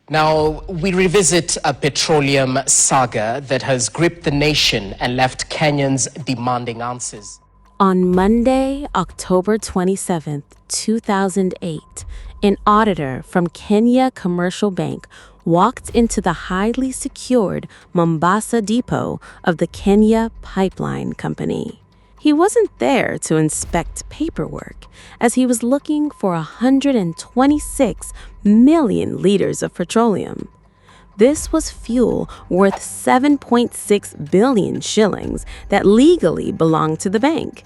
Now, we revisit a petroleum saga that has gripped the nation and left Kenyans demanding answers. On Monday, October 27th, 2008, an auditor from Kenya Commercial Bank walked into the highly secured Mombasa depot of the Kenya Pipeline Company. He wasn't there to inspect paperwork, as he was looking for 126 million liters of petroleum. This was fuel worth 7.6 billion shillings that legally belonged to the bank.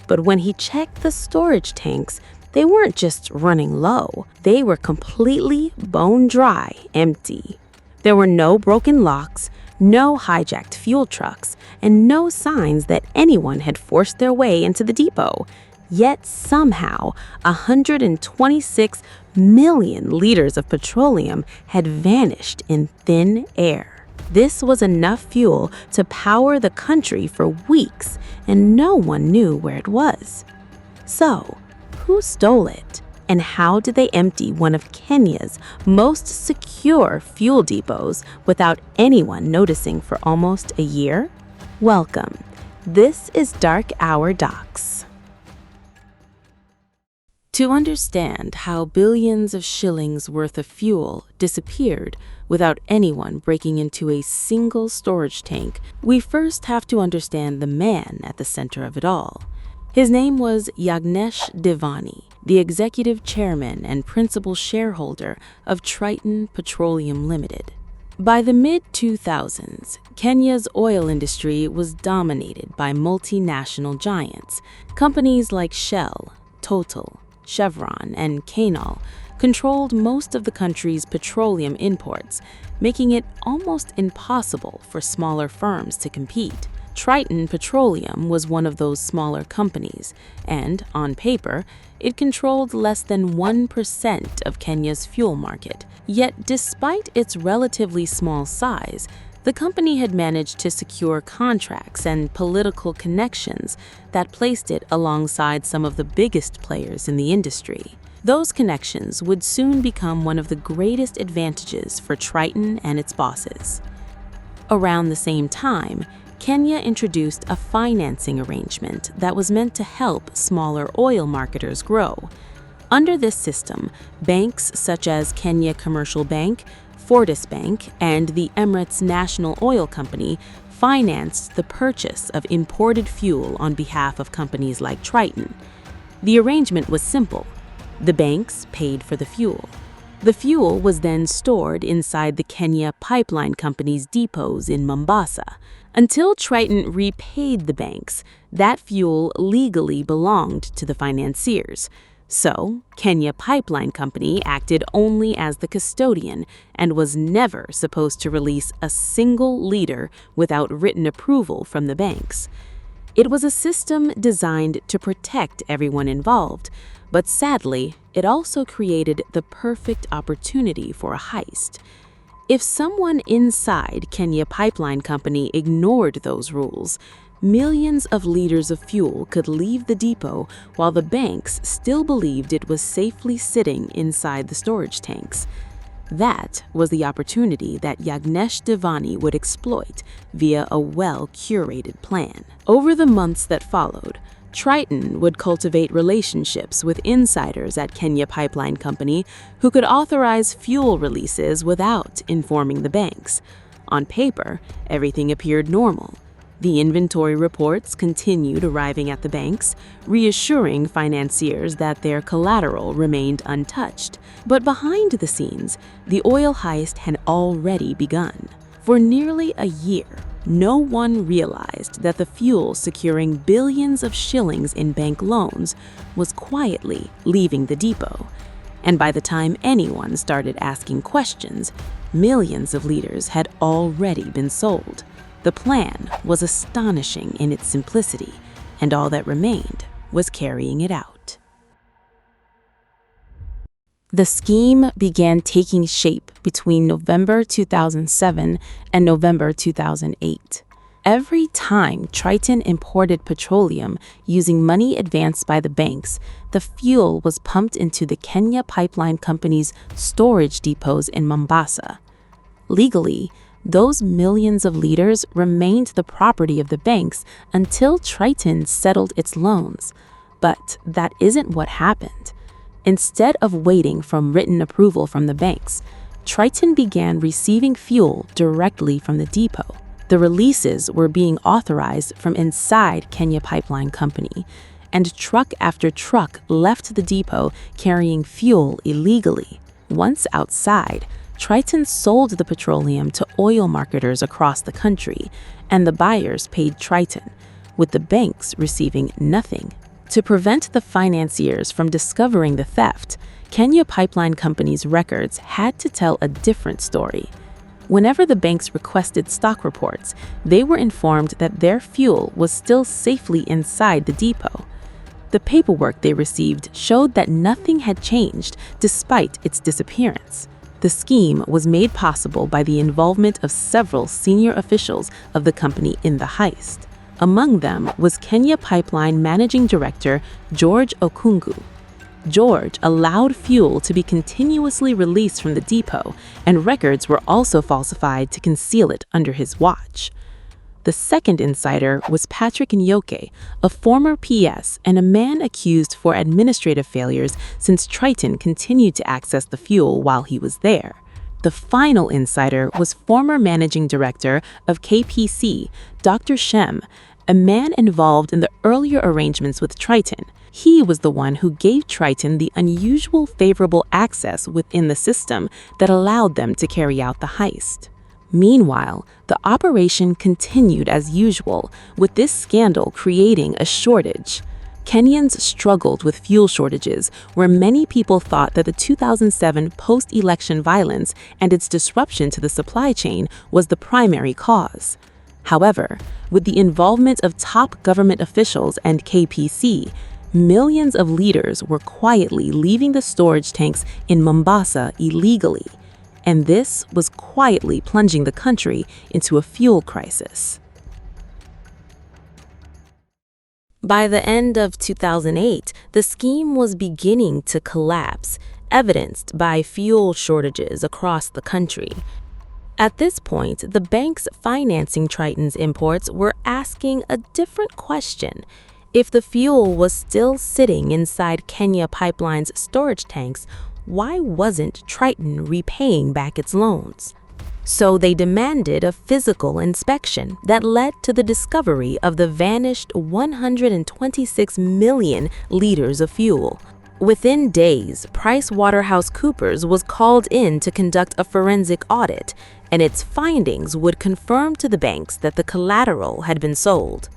But when he checked the storage tanks, they weren't just running low, they were completely bone dry empty. There were no broken locks, no hijacked fuel trucks, and no signs that anyone had forced their way into the depot. Yet somehow, 126 million liters of petroleum had vanished in thin air. This was enough fuel to power the country for weeks, and no one knew where it was. So, who stole it? And how did they empty one of Kenya's most secure fuel depots without anyone noticing for almost a year? Welcome. This is Dark Hour Docs. To understand how billions of shillings worth of fuel disappeared without anyone breaking into a single storage tank, we first have to understand the man at the center of it all. His name was Yagnesh Devani, the executive chairman and principal shareholder of Triton Petroleum Limited. By the mid-2000s, Kenya's oil industry was dominated by multinational giants. Companies like Shell, Total, Chevron, and Canal controlled most of the country's petroleum imports, making it almost impossible for smaller firms to compete. Triton Petroleum was one of those smaller companies, and, on paper, it controlled less than 1% of Kenya's fuel market. Yet, despite its relatively small size, the company had managed to secure contracts and political connections that placed it alongside some of the biggest players in the industry. Those connections would soon become one of the greatest advantages for Triton and its bosses. Around the same time, Kenya introduced a financing arrangement that was meant to help smaller oil marketers grow. Under this system, banks such as Kenya Commercial Bank, Fortis Bank, and the Emirates National Oil Company financed the purchase of imported fuel on behalf of companies like Triton. The arrangement was simple. The banks paid for the fuel. The fuel was then stored inside the Kenya Pipeline Company's depots in Mombasa. Until Triton repaid the banks, that fuel legally belonged to the financiers. So, Kenya Pipeline Company acted only as the custodian and was never supposed to release a single liter without written approval from the banks. It was a system designed to protect everyone involved, but sadly, it also created the perfect opportunity for a heist. If someone inside Kenya Pipeline Company ignored those rules, millions of liters of fuel could leave the depot while the banks still believed it was safely sitting inside the storage tanks. That was the opportunity that Yagnesh Devani would exploit via a well-curated plan. Over the months that followed, Triton would cultivate relationships with insiders at Kenya Pipeline Company who could authorize fuel releases without informing the banks. On paper, everything appeared normal. The inventory reports continued arriving at the banks, reassuring financiers that their collateral remained untouched. But behind the scenes, the oil heist had already begun. For nearly a year, no one realized that the fuel securing billions of shillings in bank loans was quietly leaving the depot. And by the time anyone started asking questions, millions of liters had already been sold. The plan was astonishing in its simplicity, and all that remained was carrying it out. The scheme began taking shape between November 2007 and November 2008. Every time Triton imported petroleum using money advanced by the banks, the fuel was pumped into the Kenya Pipeline Company's storage depots in Mombasa. Legally, those millions of liters remained the property of the banks until Triton settled its loans. But that isn't what happened. Instead of waiting for written approval from the banks, Triton began receiving fuel directly from the depot. The releases were being authorized from inside Kenya Pipeline Company, and truck after truck left the depot carrying fuel illegally. Once outside, Triton sold the petroleum to oil marketers across the country, and the buyers paid Triton, with the banks receiving nothing. To prevent the financiers from discovering the theft, Kenya Pipeline Company's records had to tell a different story. Whenever the banks requested stock reports, they were informed that their fuel was still safely inside the depot. The paperwork they received showed that nothing had changed despite its disappearance. The scheme was made possible by the involvement of several senior officials of the company in the heist. Among them was Kenya Pipeline Managing Director George Okungu. George allowed fuel to be continuously released from the depot, and records were also falsified to conceal it under his watch. The second insider was Patrick Nyoke, a former PS and a man accused for administrative failures since Triton continued to access the fuel while he was there. The final insider was former managing director of KPC, Dr. Shem, a man involved in the earlier arrangements with Triton. He was the one who gave Triton the unusual favorable access within the system that allowed them to carry out the heist. Meanwhile, the operation continued as usual, with this scandal creating a shortage. Kenyans struggled with fuel shortages, where many people thought that the 2007 post-election violence and its disruption to the supply chain was the primary cause. However, with the involvement of top government officials and KPC, millions of liters were quietly leaving the storage tanks in Mombasa illegally, and this was quietly plunging the country into a fuel crisis. By the end of 2008, the scheme was beginning to collapse, evidenced by fuel shortages across the country. At this point, the banks financing Triton's imports were asking a different question. If the fuel was still sitting inside Kenya Pipeline's storage tanks, why wasn't Triton repaying back its loans? So they demanded a physical inspection that led to the discovery of the vanished 126 million liters of fuel. Within days, PricewaterhouseCoopers was called in to conduct a forensic audit, and its findings would confirm to the banks that the collateral had been sold.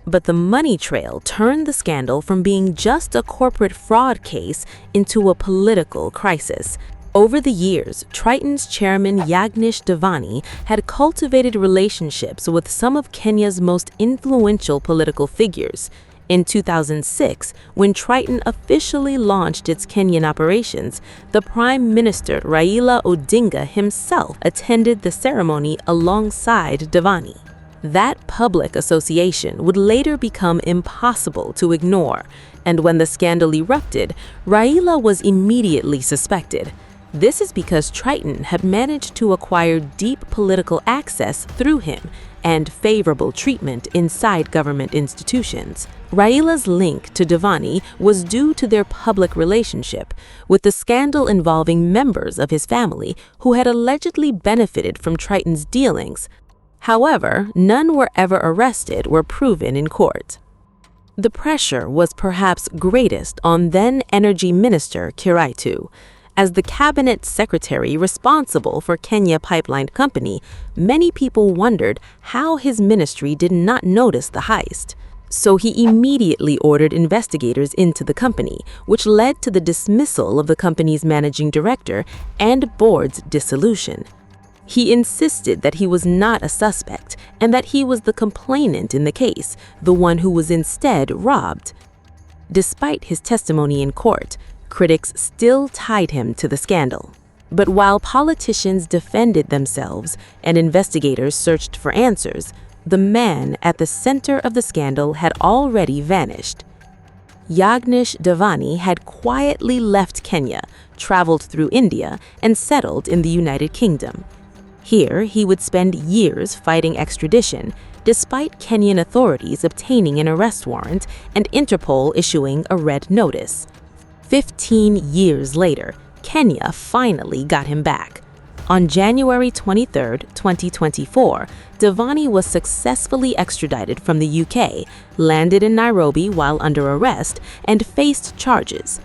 But the money trail turned the scandal from being just a corporate fraud case into a political crisis. Over the years, Triton's chairman Yagnesh Devani had cultivated relationships with some of Kenya's most influential political figures. In 2006, when Triton officially launched its Kenyan operations, the Prime Minister Raila Odinga himself attended the ceremony alongside Devani. That public association would later become impossible to ignore, and when the scandal erupted, Raila was immediately suspected. This is because Triton had managed to acquire deep political access through him and favorable treatment inside government institutions. Raila's link to Devani was due to their public relationship, with the scandal involving members of his family who had allegedly benefited from Triton's dealings. However, none were ever arrested or proven in court. The pressure was perhaps greatest on then Energy Minister Kiraitu. As the cabinet secretary responsible for Kenya Pipeline Company, many people wondered how his ministry did not notice the heist. So he immediately ordered investigators into the company, which led to the dismissal of the company's managing director and board's dissolution. He insisted that he was not a suspect and that he was the complainant in the case, the one who was instead robbed. Despite his testimony in court, critics still tied him to the scandal. But while politicians defended themselves and investigators searched for answers, the man at the center of the scandal had already vanished. Yagnesh Devani had quietly left Kenya, traveled through India, and settled in the United Kingdom. Here, he would spend years fighting extradition, despite Kenyan authorities obtaining an arrest warrant and Interpol issuing a red notice. 15 years later, Kenya finally got him back. On January 23, 2024, Devani was successfully extradited from the UK, landed in Nairobi while under arrest, and faced charges.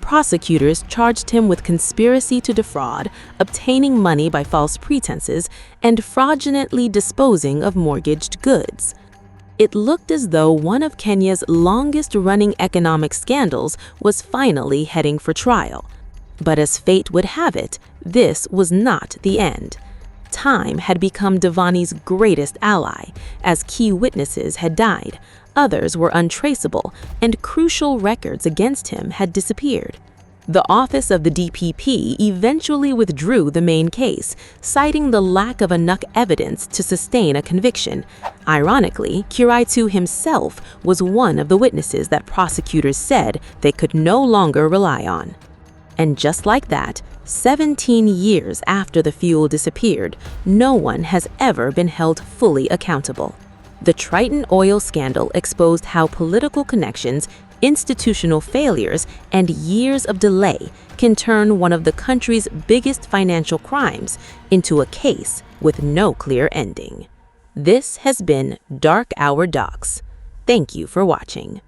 Prosecutors charged him with conspiracy to defraud, obtaining money by false pretenses, and fraudulently disposing of mortgaged goods. It looked as though one of Kenya's longest-running economic scandals was finally heading for trial. But as fate would have it, this was not the end. Time had become Devani's greatest ally, as key witnesses had died, others were untraceable, and crucial records against him had disappeared. The office of the DPP eventually withdrew the main case, citing the lack of enough evidence to sustain a conviction. Ironically, Kiraitu himself was one of the witnesses that prosecutors said they could no longer rely on. And just like that, 17 years after the fuel disappeared, no one has ever been held fully accountable. The Triton Oil Scandal exposed how political connections, institutional failures, and years of delay can turn one of the country's biggest financial crimes into a case with no clear ending. This has been Dark Hour Docs. Thank you for watching.